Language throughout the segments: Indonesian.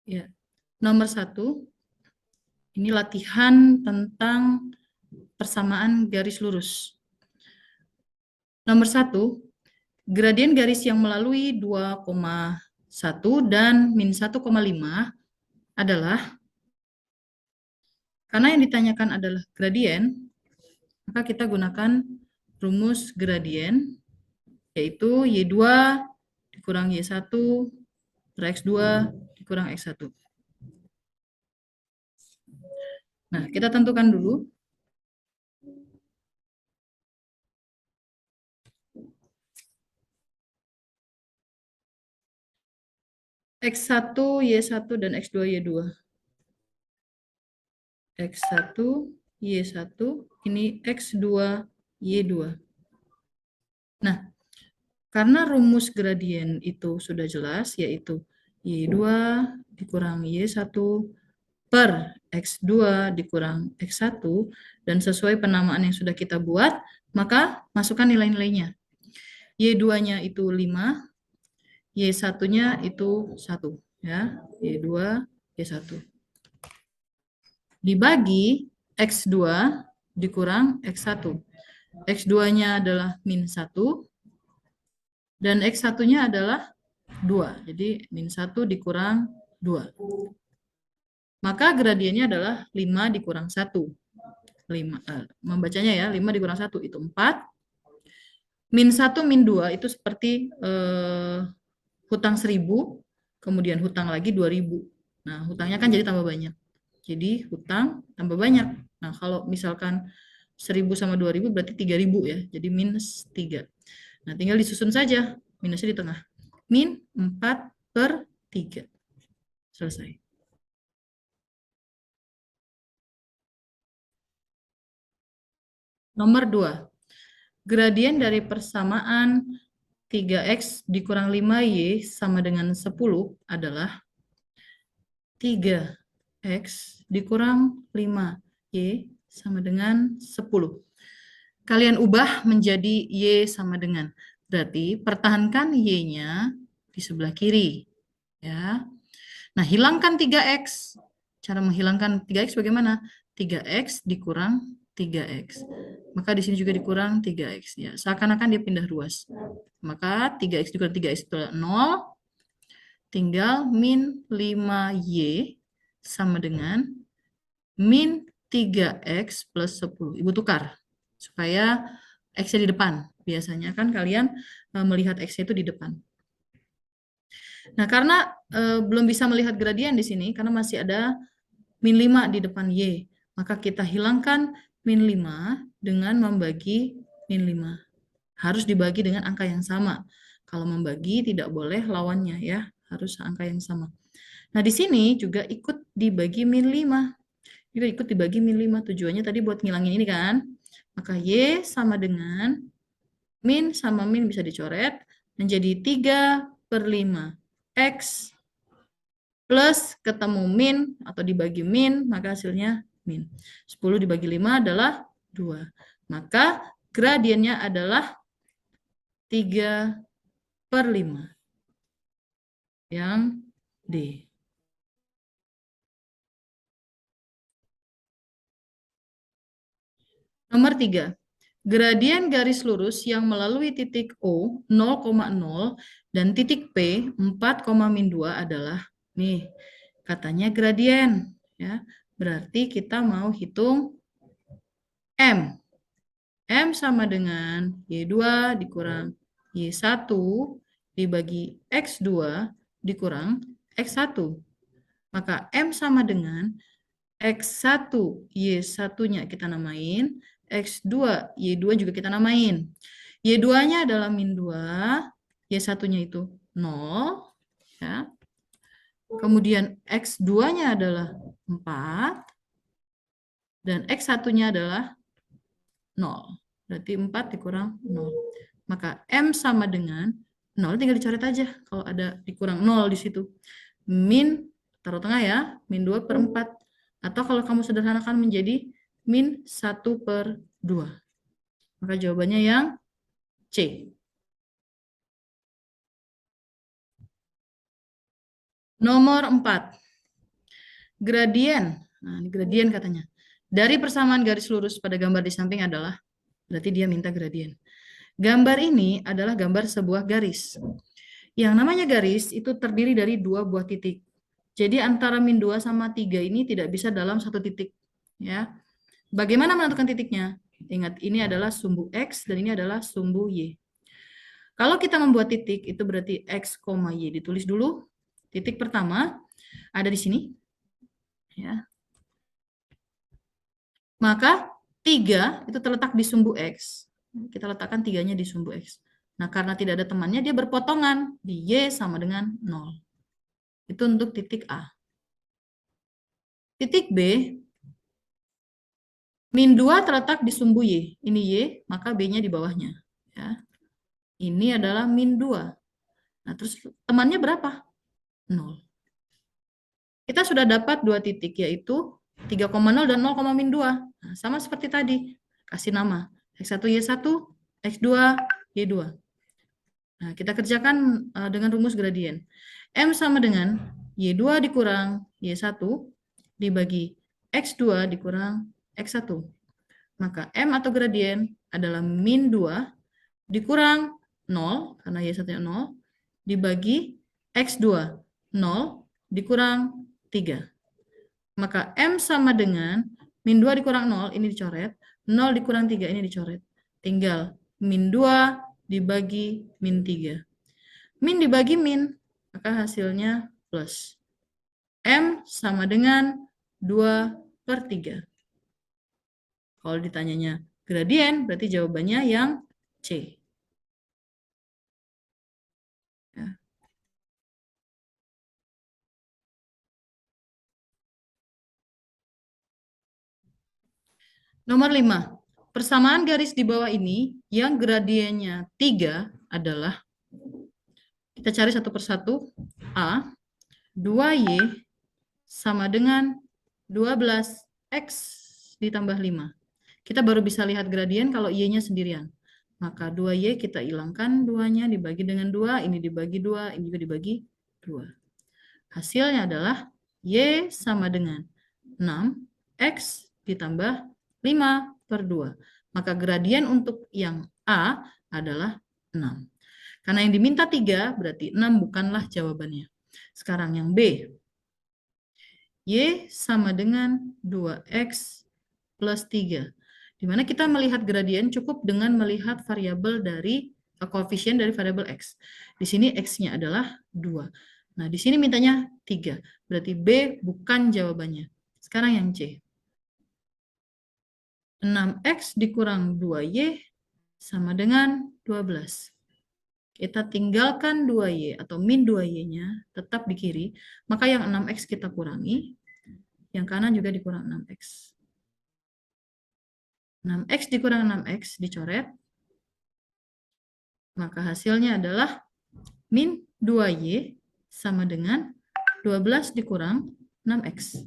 Ya. Nomor 1, ini latihan tentang persamaan garis lurus. Nomor 1, gradien garis yang melalui 2,1 dan min 1,5 adalah, karena yang ditanyakan adalah gradien, maka kita gunakan rumus gradien, yaitu Y2 dikurang Y1 per X2 dikurang X1. Nah, kita tentukan dulu. X1, Y1, dan X2, Y2. X1, Y1, ini X2, Y2. Nah, karena rumus gradien itu sudah jelas, yaitu Y2 dikurang Y1 per X2 dikurang X1, dan sesuai penamaan yang sudah kita buat, maka masukkan nilai-nilainya. Y2-nya itu 5, Y1-nya itu 1. Ya, Y2, Y1. Dibagi X2 dikurang X1. X2-nya adalah min 1, dan X1-nya adalah 2. Jadi min 1 dikurang 2. Maka gradiennya adalah 5 dikurang 1. Membacanya ya, 5 dikurang 1 itu 4. Min 1, min 2 itu seperti hutang 1.000, kemudian hutang lagi 2.000. Nah, hutangnya kan jadi tambah banyak. Jadi hutang tambah banyak. Nah, kalau misalkan 1.000 sama 2.000 berarti 3.000 ya. Jadi minus 3. Nah, tinggal disusun saja. Minusnya di tengah. Min 4 per 3. Selesai. Nomor 2. Gradien dari persamaan 3x dikurang 5y sama dengan 10 adalah 3x dikurang 5y sama dengan 10. Kalian ubah menjadi y sama dengan. Berarti pertahankan y-nya di sebelah kiri. Ya. Nah, hilangkan 3x. Cara menghilangkan 3x bagaimana? 3x dikurang 3x. Maka di sini juga dikurang 3x. Ya, seakan-akan dia pindah ruas. Maka 3x dikurang 3x itu adalah 0. Tinggal min 5y sama dengan min 3x plus 10. Ibu tukar supaya x-nya di depan. Biasanya kan kalian melihat x-nya itu di depan. Nah, karena belum bisa melihat gradien di sini, karena masih ada min 5 di depan y, maka kita hilangkan min 5 dengan membagi min 5. Harus dibagi dengan angka yang sama. Kalau membagi tidak boleh lawannya ya, harus angka yang sama. Nah, di sini juga ikut dibagi min 5. Juga ikut dibagi min 5. Tujuannya tadi buat ngilangin ini kan. Maka y sama dengan min sama min bisa dicoret menjadi 3/5 x plus ketemu min atau dibagi min, maka hasilnya min. 10 dibagi 5 adalah 2. Maka gradiennya adalah 3/5. Yang D. Nomor 3. Gradien garis lurus yang melalui titik O 0,0 dan titik P 4,-2 adalah, nih, katanya gradien. Ya, berarti kita mau hitung M. M sama dengan Y2 dikurang Y1 dibagi X2 dikurang X1. Maka M sama dengan X1 Y1-nya kita namain, X2 Y2 juga kita namain. Y2-nya adalah min 2, Y1-nya itu 0. Ya. Kemudian X2-nya adalah 4, dan X1-nya adalah 0. Berarti 4 dikurang 0. Maka M sama dengan 0, tinggal dicoret aja kalau ada dikurang 0 di situ. Min, taruh tengah ya, min 2/4. Atau kalau kamu sederhanakan menjadi min 1/2. Maka jawabannya yang C. Nomor 4. Gradien. Nah, ini gradien katanya. Dari persamaan garis lurus pada gambar di samping adalah, berarti dia minta gradien. Gambar ini adalah gambar sebuah garis. Yang namanya garis itu terdiri dari dua buah titik. Jadi antara min 2 sama 3 ini tidak bisa dalam satu titik. Ya. Bagaimana menentukan titiknya? Ingat, ini adalah sumbu X dan ini adalah sumbu Y. Kalau kita membuat titik, itu berarti X, Y. Ditulis dulu. Titik pertama ada di sini. Ya. Maka 3 itu terletak di sumbu X. Kita letakkan 3-nya di sumbu X. Nah, karena tidak ada temannya, dia berpotongan. Di Y sama dengan 0. Itu untuk titik A. Titik B, min 2 terletak di sumbu Y. Ini Y, maka B-nya di bawahnya. Ya. Ini adalah min 2. Nah, terus temannya berapa? 0. Kita sudah dapat dua titik, yaitu 3,0 dan 0, min 2. Nah, sama seperti tadi. Kasih nama. X1, Y1, X2, Y2. Nah, kita kerjakan dengan rumus gradien. M sama dengan Y2 dikurang Y1 dibagi X2 dikurang X1. Maka M atau gradien adalah min 2 dikurang 0, karena Y1-nya 0, dibagi X2, 0, dikurang 3. Maka M sama dengan min 2 dikurang 0, ini dicoret, 0 dikurang 3, ini dicoret. Tinggal min 2 dibagi min 3. Min dibagi min, maka hasilnya plus. M sama dengan 2/3. Kalau ditanyanya gradien, berarti jawabannya yang C. Ya. Nomor 5. Persamaan garis di bawah ini yang gradiennya 3 adalah, kita cari satu persatu, A, 2Y sama dengan 12X ditambah 5. Kita baru bisa lihat gradien kalau Y-nya sendirian. Maka 2Y kita hilangkan 2-nya, dibagi dengan 2, ini dibagi 2, ini juga dibagi 2. Hasilnya adalah Y sama dengan 6X ditambah 5/2. Maka gradien untuk yang A adalah 6. Karena yang diminta 3, berarti 6 bukanlah jawabannya. Sekarang yang B. Y sama dengan 2X plus 3. Di mana kita melihat gradien cukup dengan melihat variabel dari koefisien dari variabel X. Di sini X-nya adalah 2. Nah, di sini mintanya 3. Berarti B bukan jawabannya. Sekarang yang C. 6X dikurang 2Y sama dengan 12. Kita tinggalkan 2Y atau min 2Y-nya tetap di kiri. Maka yang 6X kita kurangi. Yang kanan juga dikurang 6X. 6X dikurang 6X dicoret. Maka hasilnya adalah min 2Y sama dengan 12 dikurang 6X.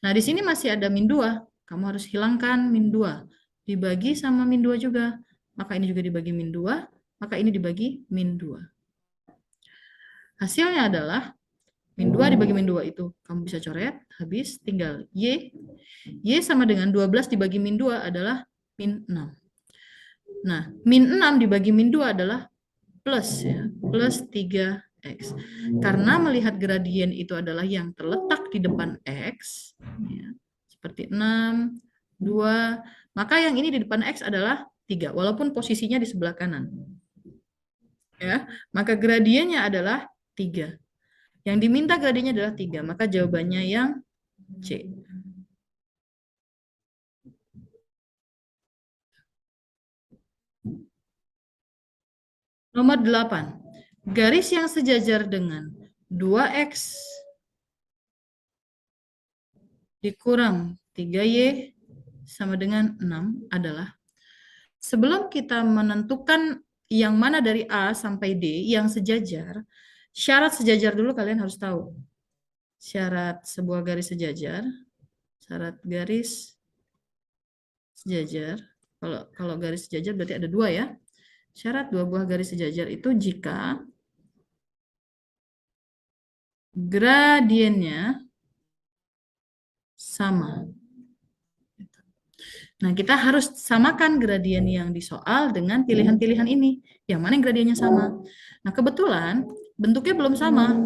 Nah, di sini masih ada min 2. Kamu harus hilangkan min 2. Dibagi sama min 2 juga. Maka ini juga dibagi min 2. Maka ini dibagi min 2. Hasilnya adalah min 2 dibagi min 2 itu kamu bisa coret. Habis tinggal Y. Y sama dengan 12 dibagi min 2 adalah min 6. Nah, min 6 dibagi min 2 adalah plus, ya, plus 3X. Karena melihat gradien itu adalah yang terletak di depan X, ya, seperti 6, 2, maka yang ini di depan X adalah 3, walaupun posisinya di sebelah kanan. Ya, maka gradiennya adalah 3. Yang diminta gradiennya adalah 3, maka jawabannya yang C. Nomor 8. Garis yang sejajar dengan 2X dikurang 3Y sama dengan 6 adalah, sebelum kita menentukan yang mana dari A sampai D yang sejajar, syarat sejajar dulu kalian harus tahu. Syarat sebuah garis sejajar, syarat garis sejajar, kalau garis sejajar berarti ada 2 ya. Syarat 2 buah garis sejajar itu jika gradiennya sama. Nah, kita harus samakan gradien yang di soal dengan pilihan-pilihan ini. Yang mana yang gradiennya sama? Nah, kebetulan bentuknya belum sama.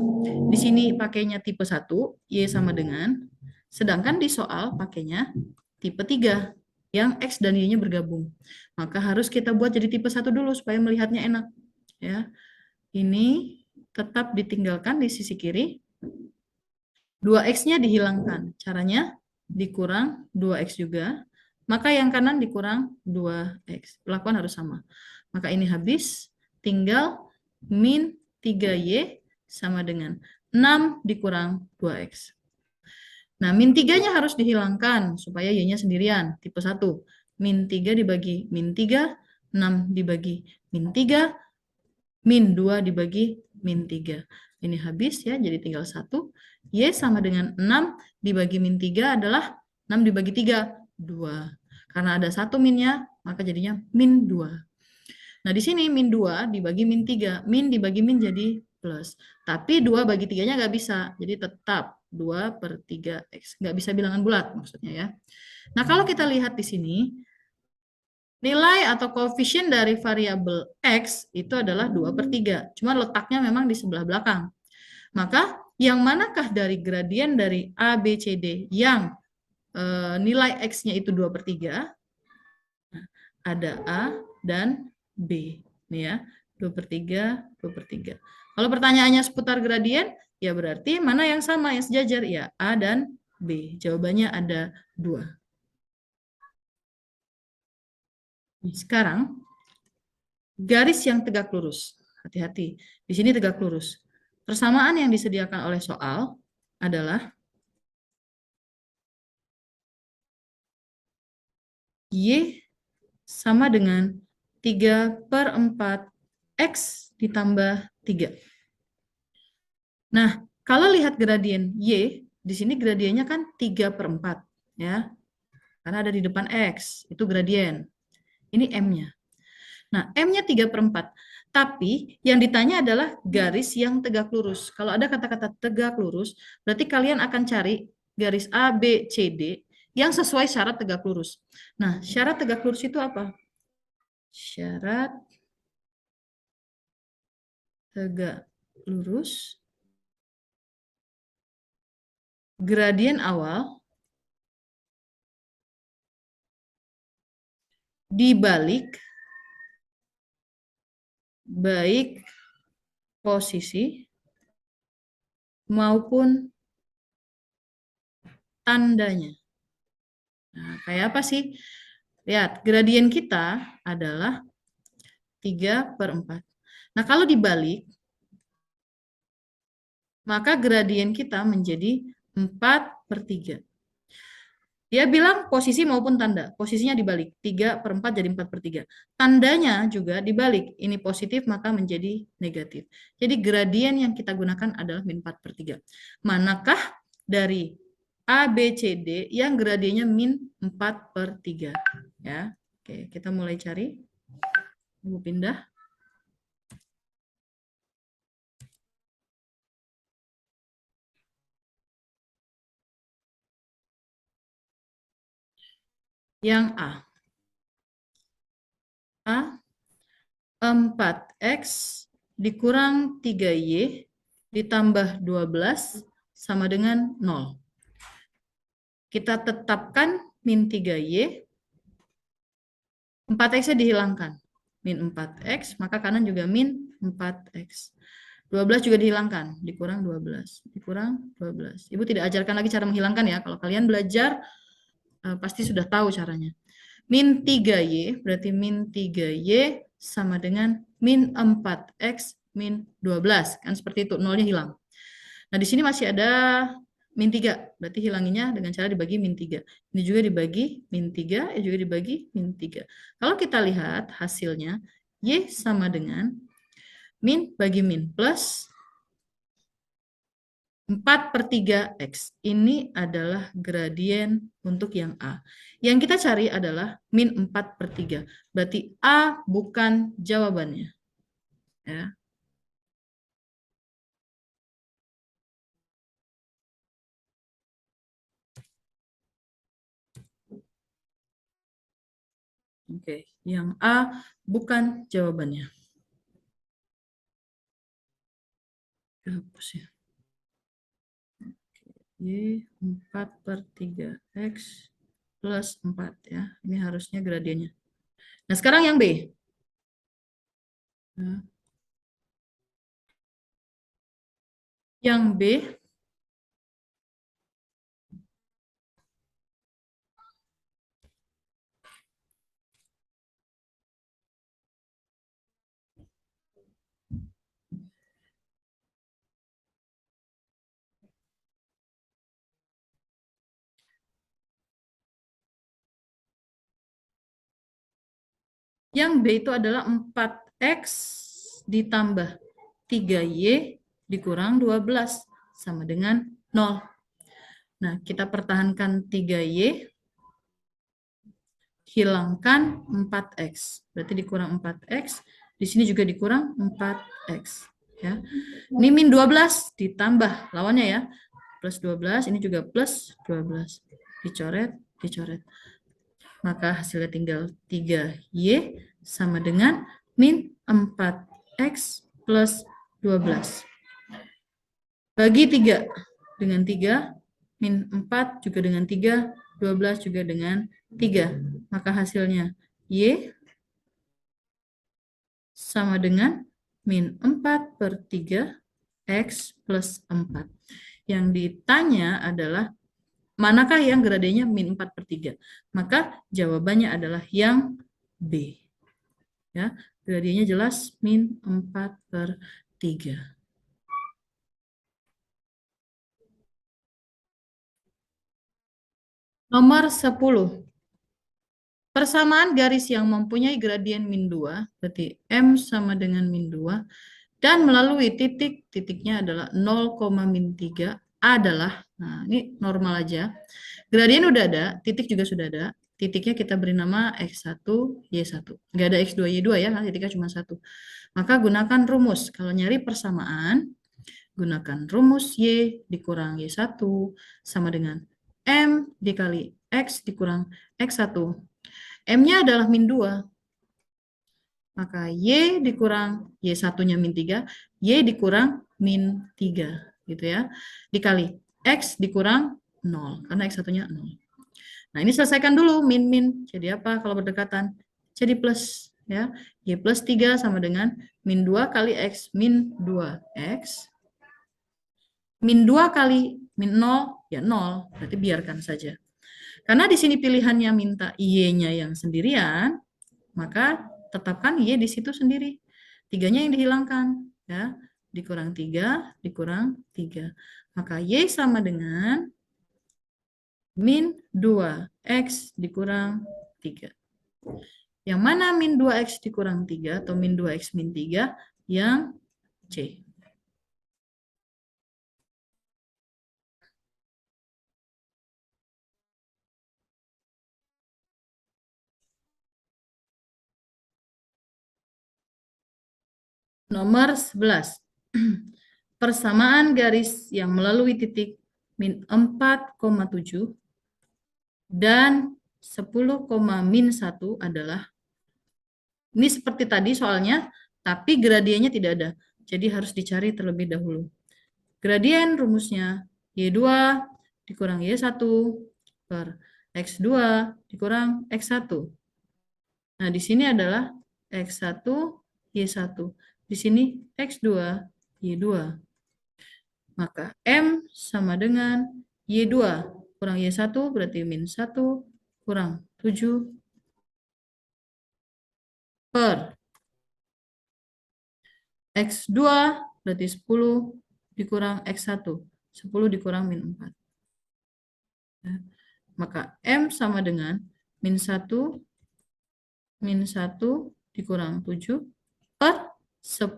Di sini pakainya tipe 1, Y sama dengan, sedangkan di soal pakainya tipe 3, yang X dan Y-nya bergabung. Maka harus kita buat jadi tipe 1 dulu supaya melihatnya enak. Ya, ini tetap ditinggalkan di sisi kiri. 2X-nya dihilangkan. Caranya dikurang 2X juga. Maka yang kanan dikurang 2X. Perlakuan harus sama. Maka ini habis. Tinggal min 3Y sama dengan 6 dikurang 2X. Nah, min 3-nya harus dihilangkan supaya Y-nya sendirian. Tipe 1. Min 3 dibagi min 3. 6 dibagi min 3. Min 2 dibagi min 3. Ini habis ya, jadi tinggal 1. Y sama dengan 6 dibagi min 3 adalah 6 dibagi 3, 2. Karena ada 1 minnya, maka jadinya min 2. Nah, di sini min 2 dibagi min 3. Min dibagi min jadi plus. Tapi 2 bagi 3-nya nggak bisa. Jadi tetap 2/3X. Nggak bisa bilangan bulat maksudnya ya. Nah, kalau kita lihat di sini, nilai atau koefisien dari variabel X itu adalah 2/3. Cuma letaknya memang di sebelah belakang. Maka yang manakah dari gradien dari A, B, C, D yang nilai X-nya itu 2/3? Ada A dan B. Nih ya, 2/3, 2/3. Kalau pertanyaannya seputar gradien, ya berarti mana yang sama, yang sejajar? Ya, A dan B. Jawabannya ada 2. Sekarang, garis yang tegak lurus. Hati-hati, di sini tegak lurus. Persamaan yang disediakan oleh soal adalah Y sama dengan 3/4 X ditambah 3. Nah, kalau lihat gradien Y, di sini gradiennya kan 3/4. Ya, karena ada di depan X, itu gradien. Ini M-nya. Nah, M-nya 3/4. Tapi yang ditanya adalah garis yang tegak lurus. Kalau ada kata-kata tegak lurus, berarti kalian akan cari garis A, B, C, D yang sesuai syarat tegak lurus. Nah, syarat tegak lurus itu apa? Syarat tegak lurus, gradien awal dibalik baik posisi maupun tandanya. Nah, kayak apa sih? Lihat, gradien kita adalah 3/4. Nah, kalau dibalik, maka gradien kita menjadi 4/3. Dia bilang posisi maupun tanda. Posisinya dibalik. 3/4 jadi 4/3. Tandanya juga dibalik. Ini positif maka menjadi negatif. Jadi gradien yang kita gunakan adalah min 4/3. Manakah dari A, B, C, D yang gradiennya min 4/3? Ya. Oke, kita mulai cari. Ibu pindah. Yang A. A 4X dikurang 3Y ditambah 12 sama dengan 0. Kita tetapkan min 3Y, 4X-nya dihilangkan. Min 4X, maka kanan juga min 4X. 12 juga dihilangkan, dikurang 12. Dikurang 12. Ibu tidak ajarkan lagi cara menghilangkan ya. Kalau kalian belajar, pasti sudah tahu caranya. Min 3Y, berarti min 3Y sama dengan min 4X min 12. Kan seperti itu, nolnya hilang. Nah, di sini masih ada min 3, berarti hilanginya dengan cara dibagi min 3. Ini juga dibagi min 3, ini juga dibagi min 3. Kalau kita lihat hasilnya, Y sama dengan min bagi min plus 4/3X. Ini adalah gradien untuk yang A. Yang kita cari adalah min 4/3. Berarti A bukan jawabannya. Ya. Oke, yang A bukan jawabannya. Hapus ya. Y 4/3 X plus 4 ya. Ini harusnya gradiennya. Nah, sekarang yang B. Nah, yang B Yang B itu adalah 4X ditambah 3Y dikurang 12 sama dengan 0. Nah, kita pertahankan 3Y, hilangkan 4X. Berarti dikurang 4X, di sini juga dikurang 4X. Ya. Ini min 12 ditambah lawannya ya. Plus 12, ini juga plus 12. Dicoret, dicoret. Maka hasilnya tinggal 3Y sama dengan min 4X plus 12. Bagi 3 dengan 3, min 4 juga dengan 3, 12 juga dengan 3. Maka hasilnya Y sama dengan min 4/3 X plus 4. Yang ditanya adalah manakah yang gradiennya min 4/3? Maka jawabannya adalah yang B. Ya, gradiennya jelas min 4/3. Nomor 10. Persamaan garis yang mempunyai gradien min 2, berarti M sama dengan min 2, dan melalui titik, titiknya adalah 0,-3 adalah, nah ini normal aja. Gradien udah ada, titik juga sudah ada. Titiknya kita beri nama X1, Y1. Nggak ada X2, Y2 ya, karena titiknya cuma 1. Maka gunakan rumus. Kalau nyari persamaan, gunakan rumus Y dikurang Y1 sama dengan M dikali X dikurang X1. M-nya adalah min 2. Maka Y dikurang Y1-nya min 3, Y dikurang min 3. Gitu ya. Dikali X dikurang 0. Karena X1-nya 0. Nah, ini selesaikan dulu min-min. Jadi apa kalau berdekatan? Jadi plus. Ya. Y plus 3 sama dengan min 2 kali X min 2X. Min 2 kali min 0, ya 0. Berarti biarkan saja. Karena di sini pilihannya minta Y-nya yang sendirian, maka tetapkan Y di situ sendiri. 3-nya yang dihilangkan. Ya. Dikurang 3, dikurang 3. Maka Y sama dengan min 2X dikurang 3. Yang mana min 2X dikurang 3 atau min 2X min 3? Yang C. Nomor 11. Persamaan garis yang melalui titik min 4,7 dan 10,-1 adalah, ini seperti tadi soalnya, tapi gradiennya tidak ada. Jadi harus dicari terlebih dahulu. Gradien rumusnya Y2 dikurang Y1 per X2 dikurang X1. Nah, di sini adalah X1, Y1. Di sini X2, Y2. Maka M sama dengan Y2 kurang Y1 berarti min 1 kurang 7 per X2 berarti 10 dikurang X1. 10 dikurang min 4. Ya. Maka M sama dengan min 1 dikurang 7 per 10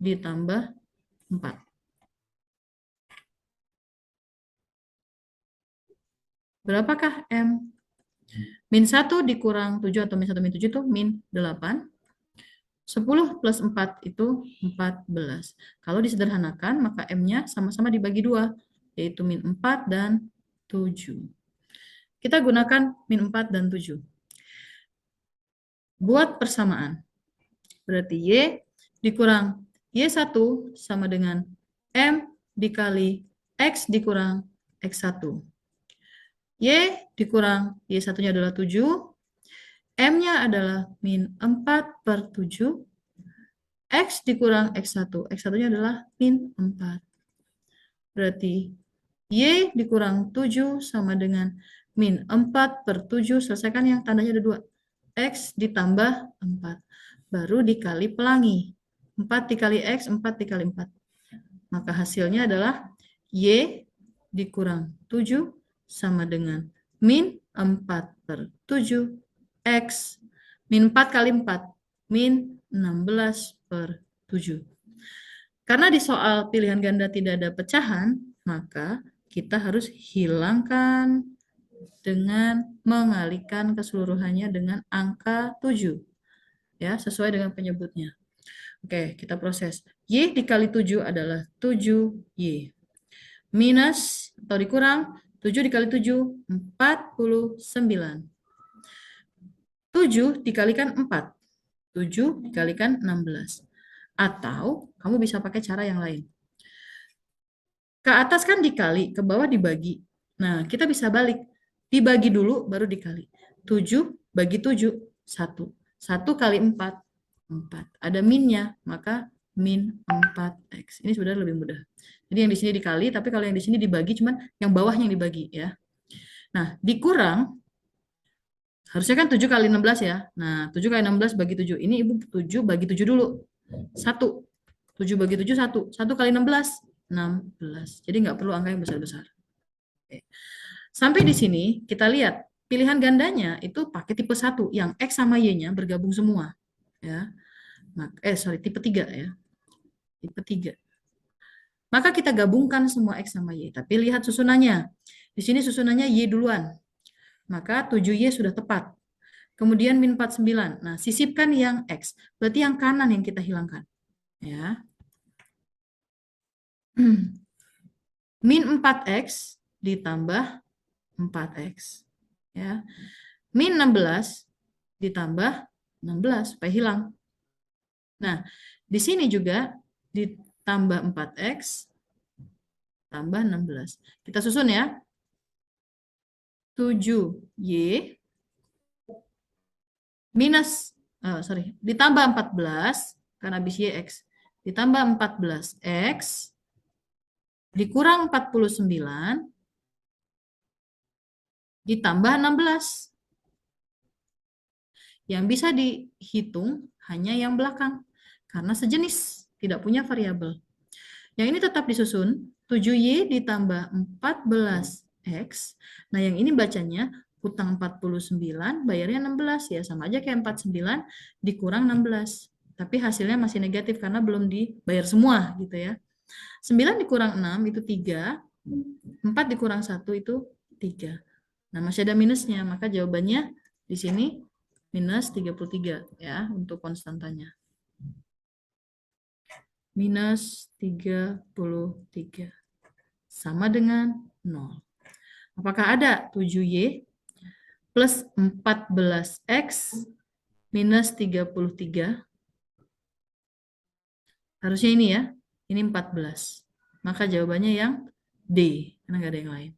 ditambah 4. Berapakah M? Min 1 dikurang 7 atau min 1 min 7 itu min 8. 10 plus 4 itu 14. Kalau disederhanakan, maka M-nya sama-sama dibagi 2, yaitu min 4 dan 7. Kita gunakan min 4 dan 7. buat persamaan. Berarti Y dikurang Y1 sama dengan M dikali X dikurang X1. Y dikurang Y1-nya adalah 7, M-nya adalah min 4/7, X dikurang X1, X1-nya adalah min 4. Berarti Y dikurang 7 sama dengan min 4/7, selesaikan yang tandanya ada 2. X ditambah 4. Baru dikali pelangi. 4 dikali X, 4 dikali 4. Maka hasilnya adalah Y dikurang 7 sama dengan min 4/7 X. Min 4 kali 4, min 16/7. Karena di soal pilihan ganda tidak ada pecahan, maka kita harus hilangkan dengan mengalihkan keseluruhannya dengan angka 7. Ya, sesuai dengan penyebutnya. Oke, kita proses. Y dikali 7 adalah 7Y. Minus atau dikurang 7 dikali 7, 49. 7 dikalikan 4. 7 dikalikan 16. Atau kamu bisa pakai cara yang lain. Ke atas kan dikali, ke bawah dibagi. Nah, kita bisa balik. Dibagi dulu, baru dikali. 7 bagi 7, 1. 1 kali 4, 4. Ada minnya, maka min 4X. Ini sebenarnya lebih mudah. Jadi yang di sini dikali, tapi kalau yang di sini dibagi, cuman yang bawahnya yang dibagi. Ya. Nah, dikurang, harusnya kan 7 kali 16 ya. Nah, 7 kali 16 bagi 7. Ini Ibu 7 bagi 7 dulu. 1. 7 bagi 7, 1. 1 kali 16, 16. Jadi nggak perlu angka yang besar-besar. Sampai di sini kita lihat pilihan gandanya itu pakai tipe 1 yang X sama Y-nya bergabung semua. Ya. Tipe 3 ya. Tipe 3. Maka kita gabungkan semua X sama Y. Tapi lihat susunannya. Di sini susunannya Y duluan. Maka 7Y sudah tepat. Kemudian min 49. Nah, sisipkan yang X. Berarti yang kanan yang kita hilangkan. Ya. Min 4X ditambah 4X. Ya. Min 16 ditambah 16 supaya hilang. Nah, di sini juga ditambah 4X tambah 16. Kita susun ya. 7Y minus ditambah 14 karena habis YX ditambah 14X dikurang 49 ditambah 16. Yang bisa dihitung hanya yang belakang karena sejenis, tidak punya variabel. Yang ini tetap disusun 7Y ditambah 14X. Nah, yang ini bacanya hutang 49, bayarnya 16 ya, sama aja kayak 49 dikurang 16. Tapi hasilnya masih negatif karena belum dibayar semua gitu ya. 9 dikurang 6 itu 3, 4 dikurang 1 itu 3. Nah, masih ada minusnya, maka jawabannya di sini minus 33 ya untuk konstantanya. Minus 33 sama dengan 0. Apakah ada 7Y plus 14X minus 33? Harusnya ini ya, ini 14. Maka jawabannya yang D, karena nggak ada yang lain.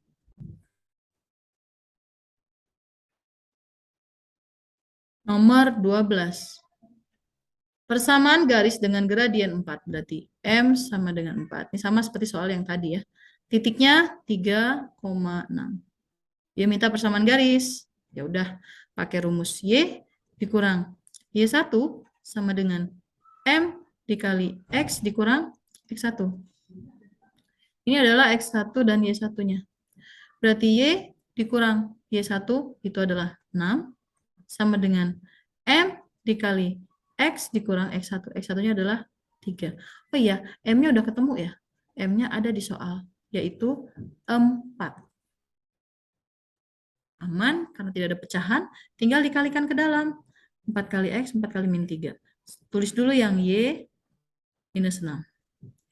Nomor 12. Persamaan garis dengan gradien 4, berarti M sama dengan 4. Ini sama seperti soal yang tadi ya. Titiknya 3,6. Dia minta persamaan garis. Ya udah, pakai rumus Y dikurang Y1 sama dengan M dikali X dikurang X1. Ini adalah X1 dan Y1-nya. Berarti Y dikurang Y1 itu adalah 6 sama dengan M dikali X dikurang X1. X1-nya adalah 3. Oh iya, M-nya udah ketemu ya. M-nya ada di soal, yaitu 4. Aman, karena tidak ada pecahan, tinggal dikalikan ke dalam. 4 kali X, 4 kali min 3. Tulis dulu yang Y minus 6.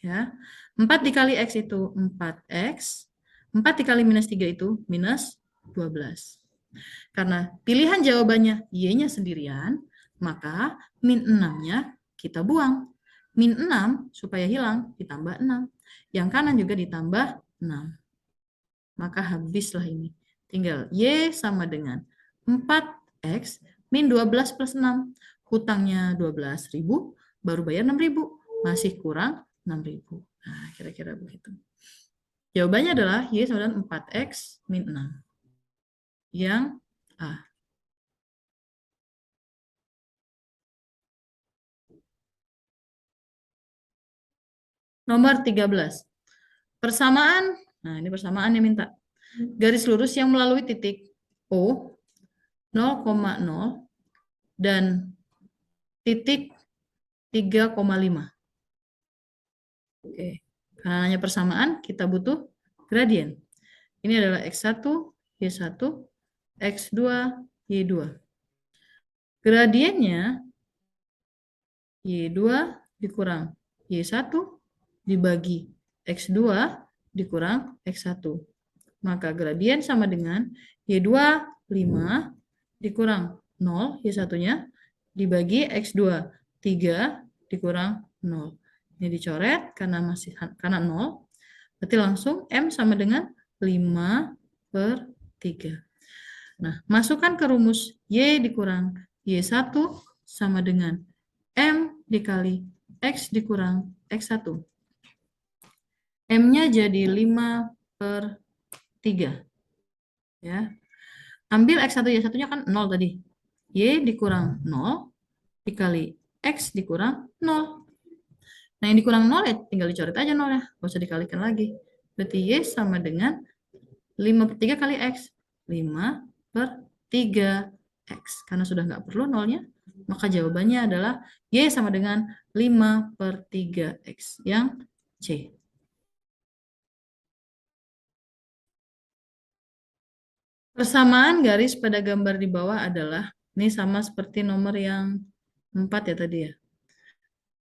Ya. 4 dikali X itu 4X. 4 dikali minus 3 itu minus 12. Karena pilihan jawabannya Y-nya sendirian, maka min 6-nya kita buang. Min 6 supaya hilang ditambah 6. Yang kanan juga ditambah 6. Maka habislah ini. Tinggal Y sama dengan 4X min 12 plus 6. Hutangnya 12.000, baru bayar 6.000. Masih kurang 6.000. Nah, kira-kira begitu. Jawabannya adalah Y sama dengan 4X min 6. Yang A. Nomor 13. Persamaan, nah ini persamaan yang minta. Garis lurus yang melalui titik O 0,0 dan titik 3,5. Oke, karena hanya persamaan, kita butuh gradien. Ini adalah X1, Y1, X2, Y2. Gradiennya Y2 dikurang Y1 dibagi X2 dikurang X1. Maka gradien sama dengan Y2 5 dikurang 0, Y1-nya dibagi X2 3 dikurang 0. Ini dicoret karena 0. Berarti langsung M sama dengan 5/3. Nah, masukkan ke rumus Y dikurang Y1 sama dengan M dikali X dikurang X1. M-nya jadi 5/3. Ya. Ambil X1 Y1-nya kan 0 tadi. Y dikurang 0 dikali X dikurang 0. Nah, yang dikurang 0 ya tinggal dicoret aja 0 ya. Nggak usah dikalikan lagi. Berarti Y sama dengan 5/3 kali X. 5/3X. Karena sudah nggak perlu 0-nya, maka jawabannya adalah Y sama dengan 5/3X. Yang C. Persamaan garis pada gambar di bawah adalah, ini sama seperti nomor yang 4 ya tadi ya.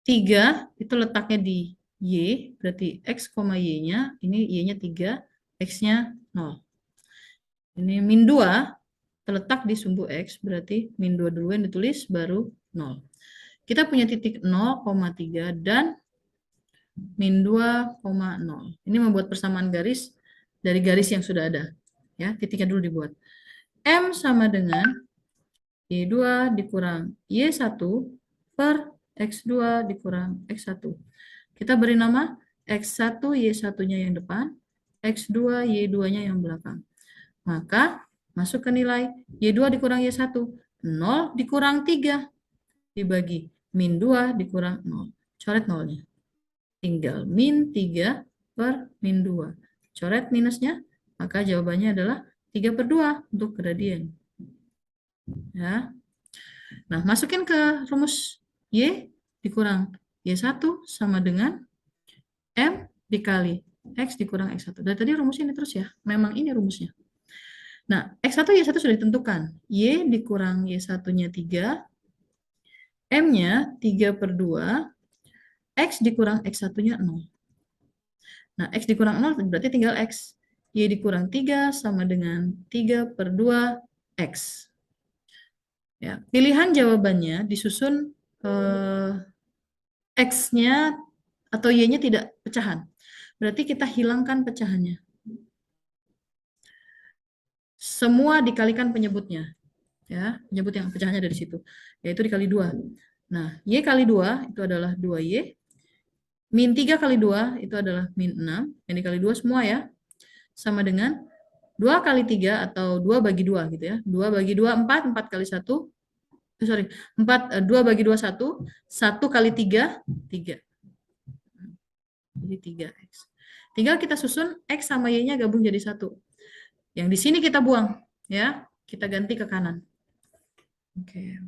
3 itu letaknya di Y, berarti X, Y-nya, ini Y-nya 3, X-nya 0. Ini min 2 terletak di sumbu X, berarti min 2 dulu yang ditulis, baru 0. Kita punya titik 0,3 dan min 2,0. Ini membuat persamaan garis dari garis yang sudah ada. Ya, titiknya dulu dibuat. M sama dengan Y2 dikurang Y1 per X2 dikurang X1. Kita beri nama X1 Y1-nya yang depan, X2 Y2-nya yang belakang. Maka masuk ke nilai Y2 dikurang Y1. 0 dikurang 3 dibagi min 2 dikurang 0. Coret 0-nya. Tinggal min 3 per min 2. Coret minusnya, maka jawabannya adalah 3/2 untuk gradien. Ya. Nah, masukin ke rumus Y dikurang Y1 sama dengan M dikali X dikurang X1. Dari tadi rumusnya ini terus ya. Memang ini rumusnya. Nah, X1 Y1 sudah ditentukan. Y dikurang Y1-nya 3. M-nya 3/2. X dikurang X1-nya 0. Nah, X dikurang 0 berarti tinggal X. Y dikurang 3 sama dengan 3/2 X. Ya, pilihan jawabannya disusun X-nya atau Y-nya tidak pecahan. Berarti kita hilangkan pecahannya. Semua dikalikan penyebutnya. Ya, penyebut yang pecahannya dari situ. Yaitu dikali 2. Nah, Y kali 2 itu adalah 2Y. Min 3 kali 2 itu adalah min 6. Yang dikali 2 semua ya. Sama dengan 2 kali 3 atau 2 bagi 2 gitu ya. 2 bagi 2, 4. 4 kali 1. 2 bagi 2, 1. 1 kali 3, 3. Jadi 3X. Tinggal kita susun X sama Y-nya gabung jadi 1. Yang di sini kita buang. Ya, kita ganti ke kanan. Oke.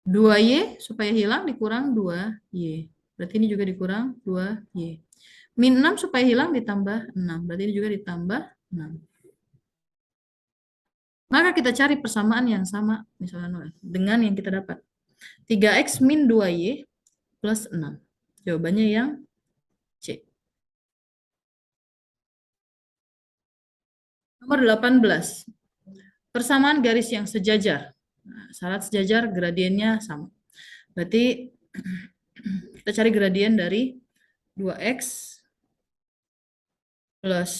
2Y supaya hilang dikurang 2Y. Berarti ini juga dikurang 2Y. Min 6 supaya hilang ditambah 6. Berarti ini juga ditambah 6. Maka kita cari persamaan yang sama, misalnya dengan yang kita dapat. 3X min 2Y plus 6. Jawabannya yang C. Nomor 18. Persamaan garis yang sejajar. Nah, syarat sejajar gradiennya sama. Berarti kita cari gradien dari 2x plus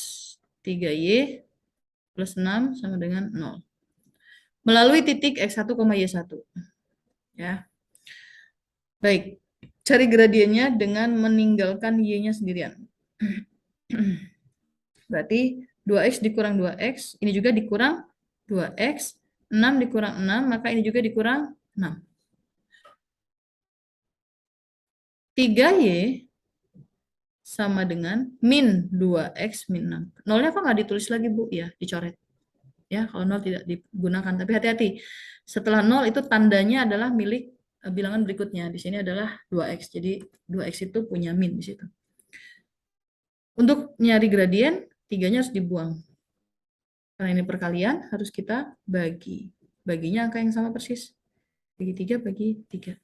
3y plus 6 sama dengan 0. Melalui titik x1, y1. Ya. Baik, cari gradiennya dengan meninggalkan y-nya sendirian. Berarti 2x dikurang 2x, ini juga dikurang 2x, 6 dikurang 6, maka ini juga dikurang 6. 3y sama dengan min 2x min 6. Nolnya kok nggak ditulis lagi, Bu? Ya, dicoret. Ya, kalau 0 tidak digunakan. Tapi hati-hati. Setelah 0 itu tandanya adalah milik bilangan berikutnya. Di sini adalah 2x. Jadi 2x itu punya min di situ. Untuk nyari gradien, 3-nya harus dibuang. Karena ini perkalian, harus kita bagi. Baginya angka yang sama persis. Bagi 3, bagi 3.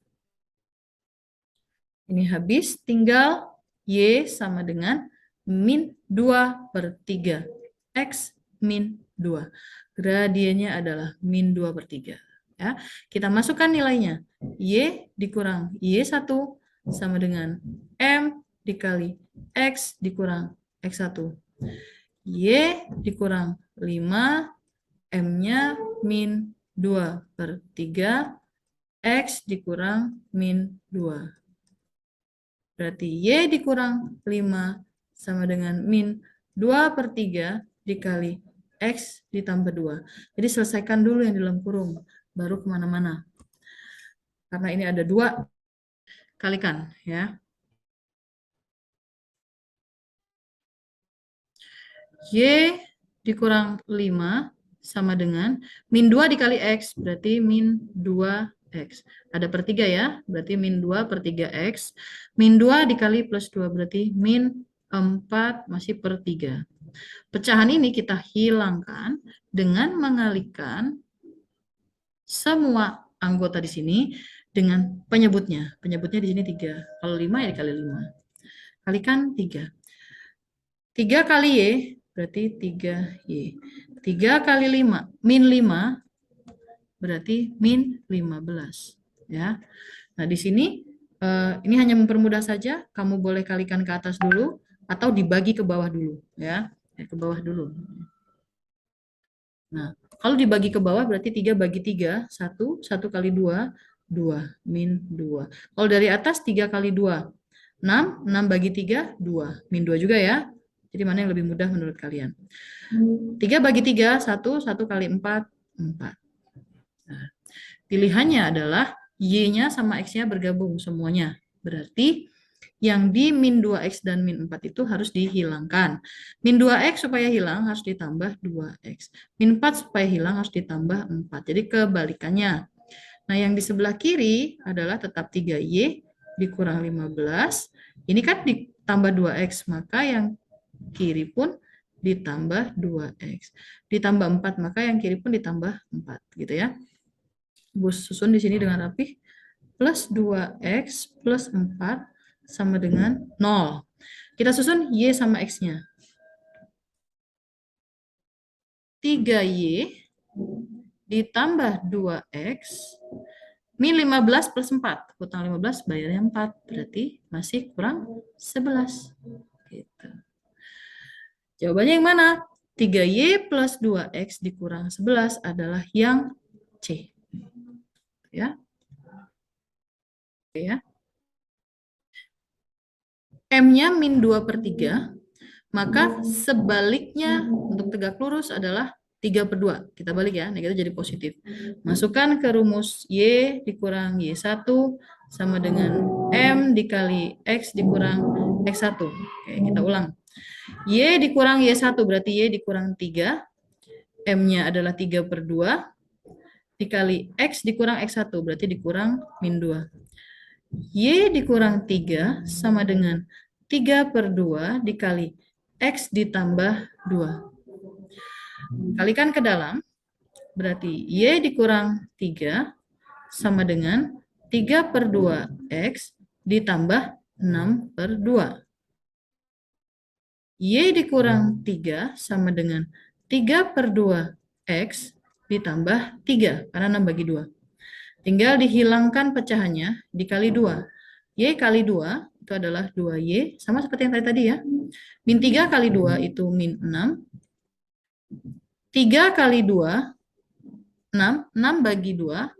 Ini habis, tinggal y sama dengan min 2/3. X min 2. Gradiennya adalah min 2/3. Ya, kita masukkan nilainya. Y dikurang Y1 sama dengan M dikali X dikurang X1. Y dikurang 5, M-nya min 2/3, X dikurang min 2. Berarti Y dikurang 5 sama dengan min 2/3 dikali X ditambah 2. Jadi selesaikan dulu yang di dalam kurung, baru kemana-mana. Karena ini ada 2, kalikan ya. Y dikurang 5 sama dengan min 2 dikali X, berarti min 2X. Ada per 3 ya, berarti min 2/3X. Min 2 dikali plus 2, berarti min 4 masih per 3. Pecahan ini kita hilangkan dengan mengalihkan semua anggota di sini dengan penyebutnya. Penyebutnya di sini 3. Kalau 5 ya dikali 5. Kalikan 3. 3 kali Y berarti 3Y. 3 kali 5, min 5 berarti min 15. Ya. Nah, di sini ini hanya mempermudah saja. Kamu boleh kalikan ke atas dulu atau dibagi ke bawah dulu. Ya, ke bawah dulu. Nah, kalau dibagi ke bawah berarti 3 bagi 3, 1, 1 kali 2, 2, min 2. Kalau dari atas 3 kali 2, 6, 6 bagi 3, 2, min 2 juga ya. Jadi mana yang lebih mudah menurut kalian? 3 bagi 3, 1, 1 kali 4, 4. Nah, pilihannya adalah Y-nya sama X-nya bergabung semuanya. Berarti yang di min 2X dan min 4 itu harus dihilangkan. Min 2X supaya hilang harus ditambah 2X. Min 4 supaya hilang harus ditambah 4. Jadi kebalikannya. Nah, yang di sebelah kiri adalah tetap 3Y dikurang 15. Ini kan ditambah 2X, maka yang kiri pun ditambah 2X. Ditambah 4, maka yang kiri pun ditambah 4. Gitu ya. Bu susun di sini dengan rapih. Plus 2X plus 4 sama dengan 0. Kita susun Y sama X-nya. 3Y ditambah 2X min 15 plus 4. Utang 15 bayarnya 4. Berarti masih kurang 11. Gitu. Jawabannya yang mana? 3Y plus 2X dikurang 11 adalah yang C. Ya. Oke ya. M-nya min 2/3, maka sebaliknya untuk tegak lurus adalah 3/2. Kita balik ya, negatif jadi positif. Masukkan ke rumus Y dikurang Y1 sama dengan M dikali X dikurang X1. Oke, kita ulang. Y dikurang Y1 berarti Y dikurang 3. M-nya adalah 3/2. Dikali X dikurang X1 berarti dikurang min 2. Y dikurang 3 sama dengan 3/2 dikali X ditambah 2. Kalikan ke dalam, berarti Y dikurang 3 sama dengan 3/2 X ditambah 6/2. Y dikurang 3 sama dengan 3/2 X ditambah 3, karena 6 bagi 2. Tinggal dihilangkan pecahannya, dikali 2. Y kali 2 itu adalah 2Y, sama seperti yang tadi ya. Min 3 kali 2 itu min 6. 3 kali 2, 6. 6 bagi 2,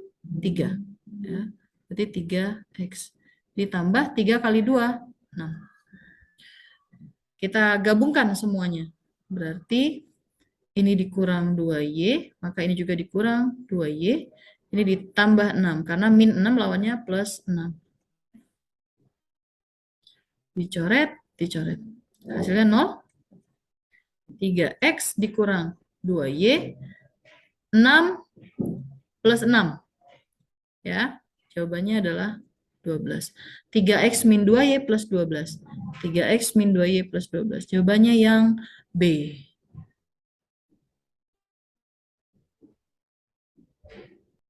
3. Ya, berarti 3X. Ditambah 3 kali 2, 6. Kita gabungkan semuanya. Berarti ini dikurang 2Y, maka ini juga dikurang 2Y. Ini ditambah 6, karena min 6 lawannya plus 6. Dicoret, dicoret. Hasilnya 0. 3X dikurang 2Y, 6 plus 6. Ya, jawabannya adalah 12. 3X min 2Y plus 12. 3X min 2Y plus 12. Jawabannya yang B.